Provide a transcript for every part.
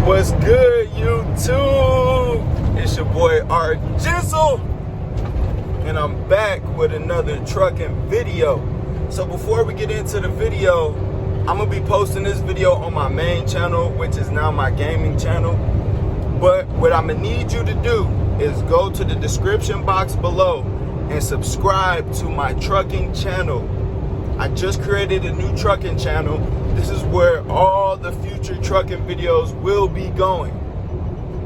What's good, YouTube? It's your boy R Jizzle, and I'm back with another trucking video. So before we get into the video, I'm gonna be posting this video on my main channel, which is now my gaming channel. But what I'm gonna need you to do is go to the description box below and subscribe to my trucking channel. I just created a new trucking channel. This is where all the future trucking videos will be going.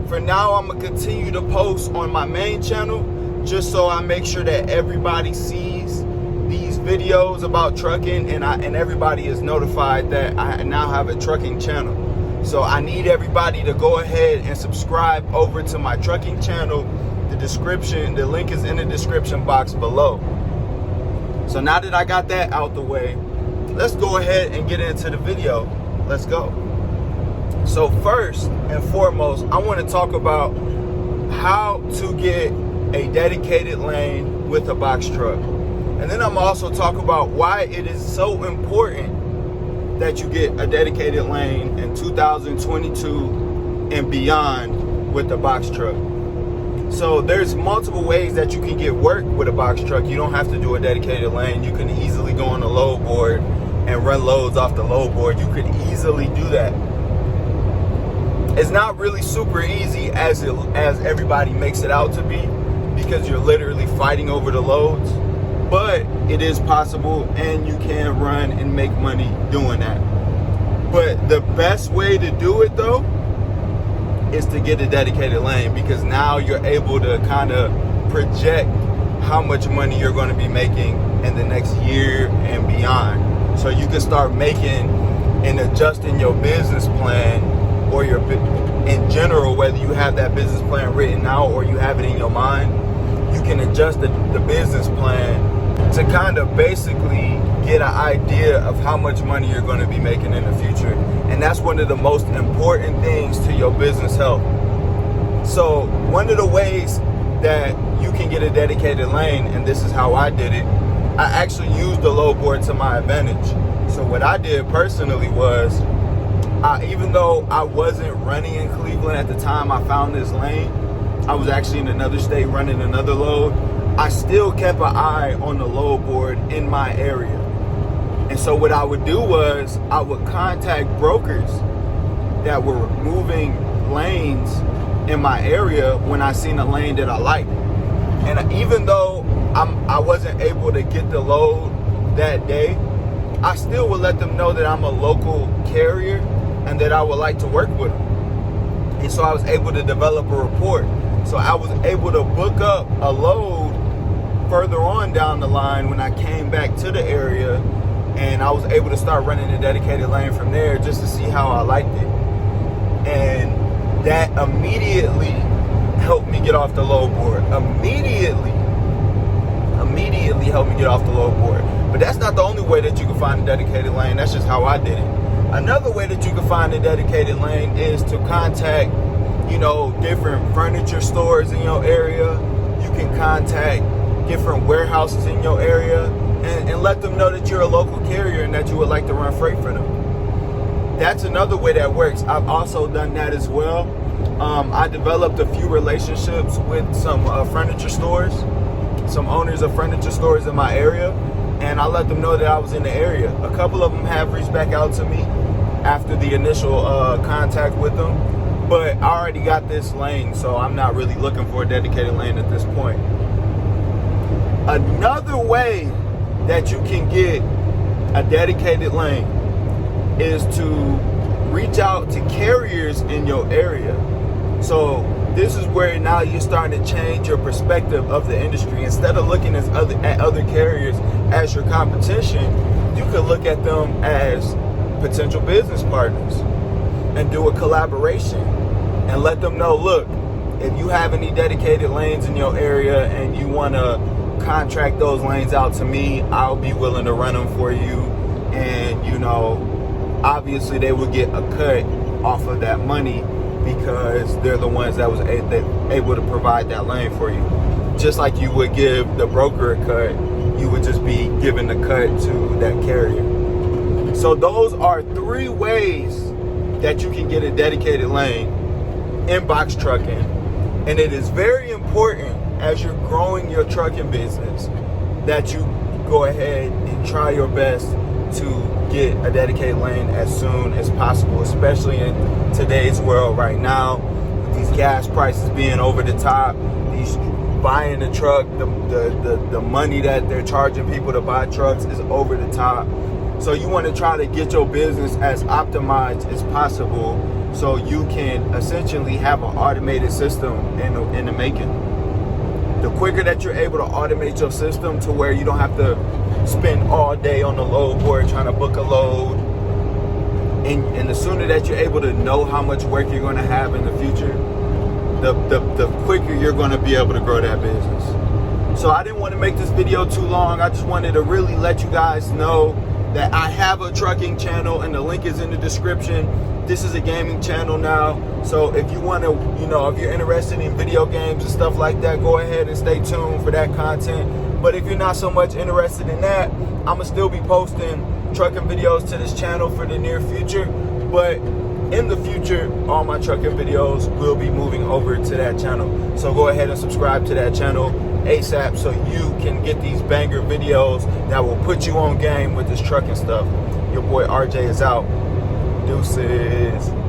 For now, I'm gonna continue to post on my main channel just so I make sure that everybody sees these videos about trucking and everybody is notified that I now have a trucking channel. So I need everybody to go ahead and subscribe over to my trucking channel. The link is in the description box below. So now that I got that out the way, let's go ahead and get into the video. Let's go. So first and foremost, I want to talk about how to get a dedicated lane with a box truck. And then I'm also talk about why it is so important that you get a dedicated lane in 2022 and beyond with the box truck. So there's multiple ways that you can get work with a box truck. You don't have to do a dedicated lane. You can easily go on the load board and run loads off the load board. You could easily do that. It's not really super easy as everybody makes it out to be, because you're literally fighting over the loads, but it is possible and you can run and make money doing that. But the best way to do it though is to get a dedicated lane, because now you're able to kind of project how much money you're going to be making in the next year and beyond. So you can start making and adjusting your business plan, or your in general, whether you have that business plan written out or you have it in your mind, you can adjust the business plan to kind of basically get an idea of how much money you're going to be making in the future. And that's one of the most important things to your business health. So one of the ways that you can get a dedicated lane, and this is how I did it, I actually used the load board to my advantage. So what I did personally was, even though I wasn't running in Cleveland at the time I found this lane, I was actually in another state running another load, I still kept an eye on the load board in my area. And so what I would do was I would contact brokers that were moving lanes in my area when I seen a lane that I liked. And even though I wasn't able to get the load that day, I still would let them know that I'm a local carrier and that I would like to work with them. And so I was able to develop a report. So I was able to book up a load further on down the line when I came back to the area, and I was able to start running a dedicated lane from there just to see how I liked it. And that immediately helped me get off the load board. Immediately helped me get off the load board. But that's not the only way that you can find a dedicated lane. That's just how I did it. Another way that you can find a dedicated lane is to contact, different furniture stores in your area. You can contact different warehouses in your area and let them know that you're a local carrier and that you would like to run freight for them. That's another way that works. I've also done that as well. I developed a few relationships with some furniture stores, some owners of furniture stores in my area, and I let them know that I was in the area. A couple of them have reached back out to me after the initial contact with them, but I already got this lane, so I'm not really looking for a dedicated lane at this point. Another way that you can get a dedicated lane is to reach out to carriers in your area. So this is where now you're starting to change your perspective of the industry. Instead of looking at other carriers as your competition, you could look at them as potential business partners and do a collaboration and let them know, look, if you have any dedicated lanes in your area and you want to contract those lanes out to me, I'll be willing to run them for you. And obviously they would get a cut off of that money because they're the ones that was able to provide that lane for you. Just like you would give the broker a cut, you would just be giving the cut to that carrier. So those are 3 ways that you can get a dedicated lane in box trucking. And it is very important as you're growing your trucking business that you go ahead and try your best to get a dedicated lane as soon as possible, especially in today's world right now, with these gas prices being over the top, these buying a truck, the money that they're charging people to buy trucks is over the top. So you want to try to get your business as optimized as possible so you can essentially have an automated system in the making. The quicker that you're able to automate your system to where you don't have to spend all day on the load board trying to book a load, and the sooner that you're able to know how much work you're going to have in the future, the quicker you're going to be able to grow that business. So I didn't want to make this video too long. I just wanted to really let you guys know that I have a trucking channel, and the link is in the description. This is a gaming channel now, so if you want to, if you're interested in video games and stuff like that, go ahead and stay tuned for that content. But if you're not so much interested in that, I'm gonna still be posting trucking videos to this channel for the near future. But in the future, all my trucking videos will be moving over to that channel. So go ahead and subscribe to that channel ASAP so you can get these banger videos that will put you on game with this trucking stuff. Your boy RJ is out. Deuces.